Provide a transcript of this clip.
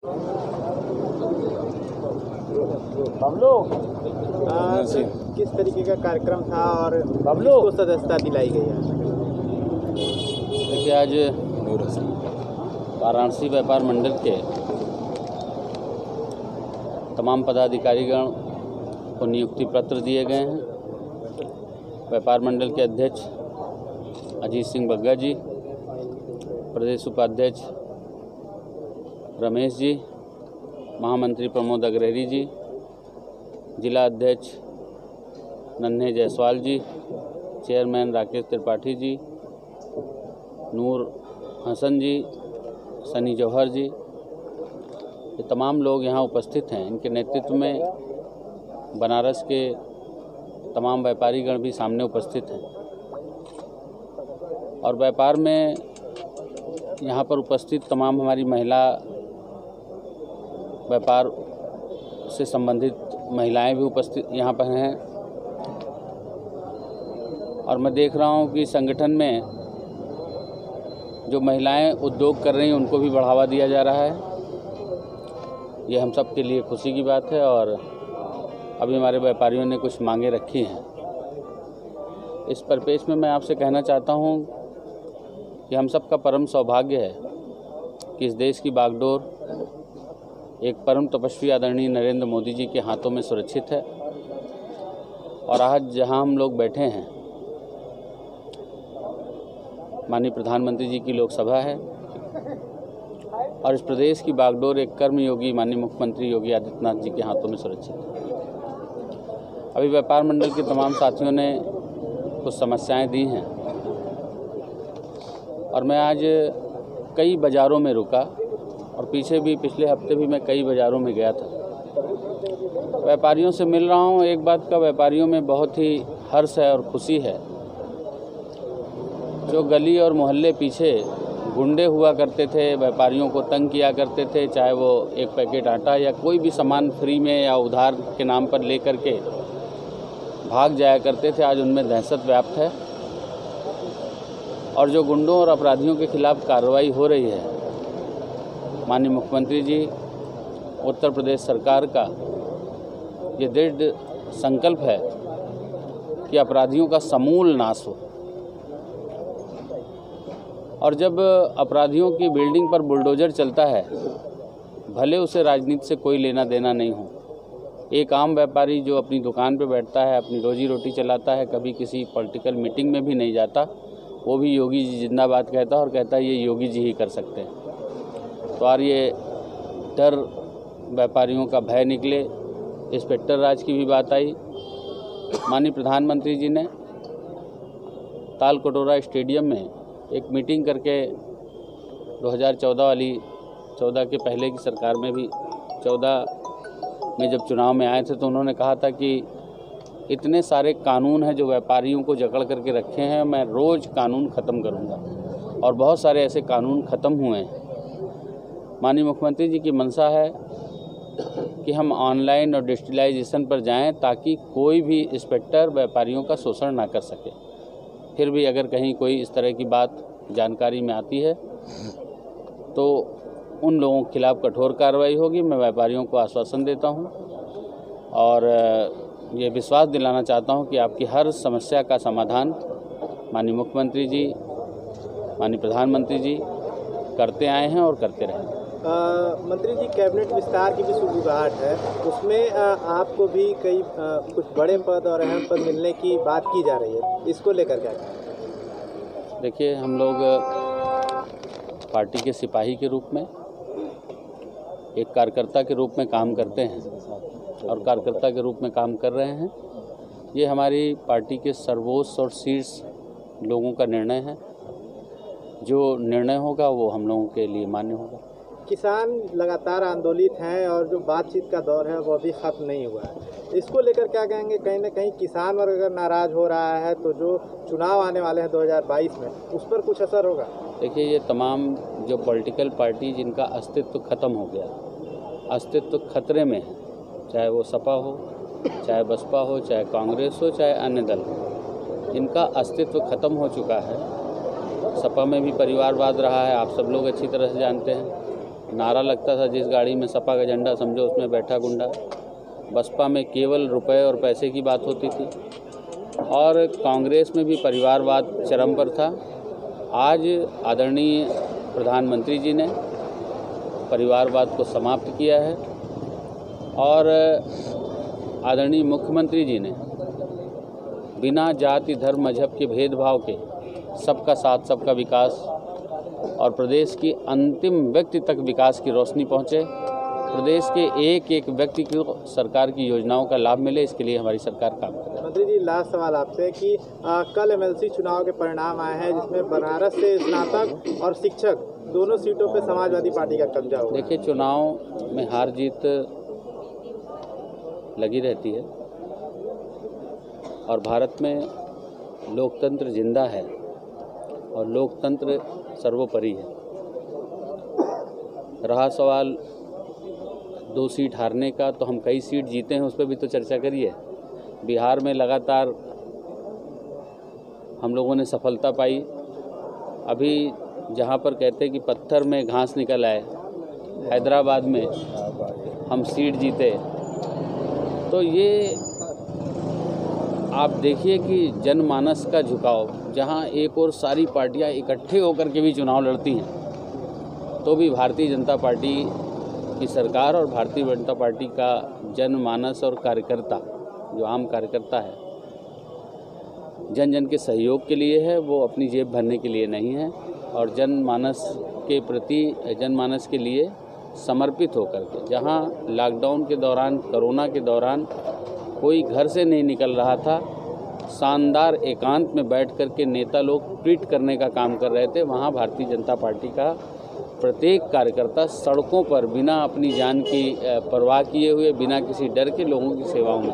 बबलू किस तरीके का कार्यक्रम था और किसको सदस्यता दिलाई गई है? देखिए, आज वाराणसी व्यापार मंडल के तमाम पदाधिकारीगण को नियुक्ति पत्र दिए गए हैं। व्यापार मंडल के अध्यक्ष अजीत सिंह बग्गा जी, प्रदेश उपाध्यक्ष रमेश जी, महामंत्री प्रमोद अग्रहरी जी, जिला अध्यक्ष नन्हे जायसवाल जी, चेयरमैन राकेश त्रिपाठी जी, नूर हसन जी, सनी जौहर जी, ये तमाम लोग यहाँ उपस्थित हैं। इनके नेतृत्व में बनारस के तमाम व्यापारीगण भी सामने उपस्थित हैं और व्यापार में यहाँ पर उपस्थित तमाम हमारी महिला व्यापार से संबंधित महिलाएं भी उपस्थित यहाँ पर हैं और मैं देख रहा हूँ कि संगठन में जो महिलाएं उद्योग कर रही हैं उनको भी बढ़ावा दिया जा रहा है। ये हम सब के लिए खुशी की बात है और अभी हमारे व्यापारियों ने कुछ मांगे रखी हैं। इस परिपेक्ष में मैं आपसे कहना चाहता हूँ कि हम सब का परम सौभाग्य है कि इस देश की बागडोर एक परम तपस्वी आदरणीय नरेंद्र मोदी जी के हाथों में सुरक्षित है और आज जहां हम लोग बैठे हैं, माननीय प्रधानमंत्री जी की लोकसभा है और इस प्रदेश की बागडोर एक कर्मयोगी माननीय मुख्यमंत्री योगी आदित्यनाथ जी के हाथों में सुरक्षित है। अभी व्यापार मंडल के तमाम साथियों ने कुछ समस्याएं दी हैं और मैं आज कई बाज़ारों में रुका और पीछे भी पिछले हफ्ते भी मैं कई बाज़ारों में गया था। व्यापारियों से मिल रहा हूँ। एक बात का व्यापारियों में बहुत ही हर्ष है और खुशी है। जो गली और मोहल्ले पीछे गुंडे हुआ करते थे, व्यापारियों को तंग किया करते थे, चाहे वो एक पैकेट आटा या कोई भी सामान फ्री में या उधार के नाम पर ले करके भाग जाया करते थे, आज उनमें दहशत व्याप्त है और जो गुंडों और अपराधियों के खिलाफ कार्रवाई हो रही है, माननीय मुख्यमंत्री जी, उत्तर प्रदेश सरकार का ये दृढ़ संकल्प है कि अपराधियों का समूल नाश हो और जब अपराधियों की बिल्डिंग पर बुलडोजर चलता है, भले उसे राजनीति से कोई लेना देना नहीं हो, एक आम व्यापारी जो अपनी दुकान पर बैठता है, अपनी रोजी रोटी चलाता है, कभी किसी पॉलिटिकल मीटिंग में भी नहीं जाता, वो भी योगी जी जिंदाबाद कहता है और कहता है ये योगी जी ही कर सकते हैं। तो और ये डर व्यापारियों का भय निकले, इंस्पेक्टर राज की भी बात आई। माननीय प्रधानमंत्री जी ने ताल कटोरा स्टेडियम में एक मीटिंग करके 2014 के पहले की सरकार में भी 14 में जब चुनाव में आए थे तो उन्होंने कहा था कि इतने सारे कानून हैं जो व्यापारियों को जकड़ करके रखे हैं, मैं रोज़ कानून ख़त्म करूँगा और बहुत सारे ऐसे कानून ख़त्म हुए हैं। माननीय मुख्यमंत्री जी की मंशा है कि हम ऑनलाइन और डिजिटलाइजेशन पर जाएं ताकि कोई भी इंस्पेक्टर व्यापारियों का शोषण ना कर सके। फिर भी अगर कहीं कोई इस तरह की बात जानकारी में आती है तो उन लोगों के खिलाफ कठोर कार्रवाई होगी। मैं व्यापारियों को आश्वासन देता हूं और ये विश्वास दिलाना चाहता हूं कि आपकी हर समस्या का समाधान माननीय मुख्यमंत्री जी, माननीय प्रधानमंत्री जी करते आए हैं और करते रहेंगे। मंत्री जी, कैबिनेट विस्तार की भी शुरुआत है, उसमें आपको भी कई कुछ बड़े पद और अहम पद मिलने की बात की जा रही है, इसको लेकर क्या? देखिए, हम लोग पार्टी के सिपाही के रूप में, एक कार्यकर्ता के रूप में काम करते हैं और कार्यकर्ता के रूप में काम कर रहे हैं। ये हमारी पार्टी के सर्वोच्च और शीर्ष लोगों का निर्णय है। जो निर्णय होगा वो हम लोगों के लिए मान्य होगा। किसान लगातार आंदोलित हैं और जो बातचीत का दौर है वो अभी खत्म नहीं हुआ है, इसको लेकर क्या कहेंगे? कहीं ना कहीं किसान वर्ग अगर नाराज़ हो रहा है तो जो चुनाव आने वाले हैं 2022 में, उस पर कुछ असर होगा? देखिए, ये तमाम जो पॉलिटिकल पार्टी जिनका अस्तित्व खत्म हो गया, अस्तित्व खतरे में है, चाहे वो सपा हो, चाहे बसपा हो, चाहे कांग्रेस हो, चाहे अन्य दल हो, इनका अस्तित्व खत्म हो चुका है। सपा में भी परिवारवाद रहा है, आप सब लोग अच्छी तरह से जानते हैं। नारा लगता था, जिस गाड़ी में सपा का झंडा समझो उसमें बैठा गुंडा। बसपा में केवल रुपए और पैसे की बात होती थी और कांग्रेस में भी परिवारवाद चरम पर था। आज आदरणीय प्रधानमंत्री जी ने परिवारवाद को समाप्त किया है और आदरणीय मुख्यमंत्री जी ने बिना जाति धर्म मजहब के भेदभाव के सबका साथ सबका विकास और प्रदेश की अंतिम व्यक्ति तक विकास की रोशनी पहुंचे, प्रदेश के एक एक व्यक्ति को सरकार की योजनाओं का लाभ मिले, इसके लिए हमारी सरकार काम कर रही है। मंत्री जी, लास्ट सवाल आपसे कि कल एमएलसी चुनाव के परिणाम आए हैं जिसमें बनारस से स्नातक और शिक्षक दोनों सीटों पे समाजवादी पार्टी का कब्जा हुआ। देखिए, चुनाव में हार जीत लगी रहती है और भारत में लोकतंत्र जिंदा है और लोकतंत्र सर्वोपरि है। रहा सवाल 2 सीट हारने का, तो हम कई सीट जीते हैं, उस पर भी तो चर्चा करिए। बिहार में लगातार हम लोगों ने सफलता पाई। अभी जहां पर कहते हैं कि पत्थर में घास निकल आए, हैदराबाद में हम सीट जीते। तो ये आप देखिए कि जनमानस का झुकाव, जहां एक और सारी पार्टियां इकट्ठे होकर के भी चुनाव लड़ती हैं, तो भी भारतीय जनता पार्टी की सरकार और भारतीय जनता पार्टी का जनमानस और कार्यकर्ता, जो आम कार्यकर्ता है, जन जन के सहयोग के लिए है, वो अपनी जेब भरने के लिए नहीं है और जनमानस के प्रति, जनमानस के लिए समर्पित होकर के, जहां लॉकडाउन के दौरान, कोरोना के दौरान कोई घर से नहीं निकल रहा था, शानदार एकांत में बैठ कर के नेता लोग ट्वीट करने का काम कर रहे थे, वहां भारतीय जनता पार्टी का प्रत्येक कार्यकर्ता सड़कों पर बिना अपनी जान की परवाह किए हुए, बिना किसी डर के लोगों की सेवाओं में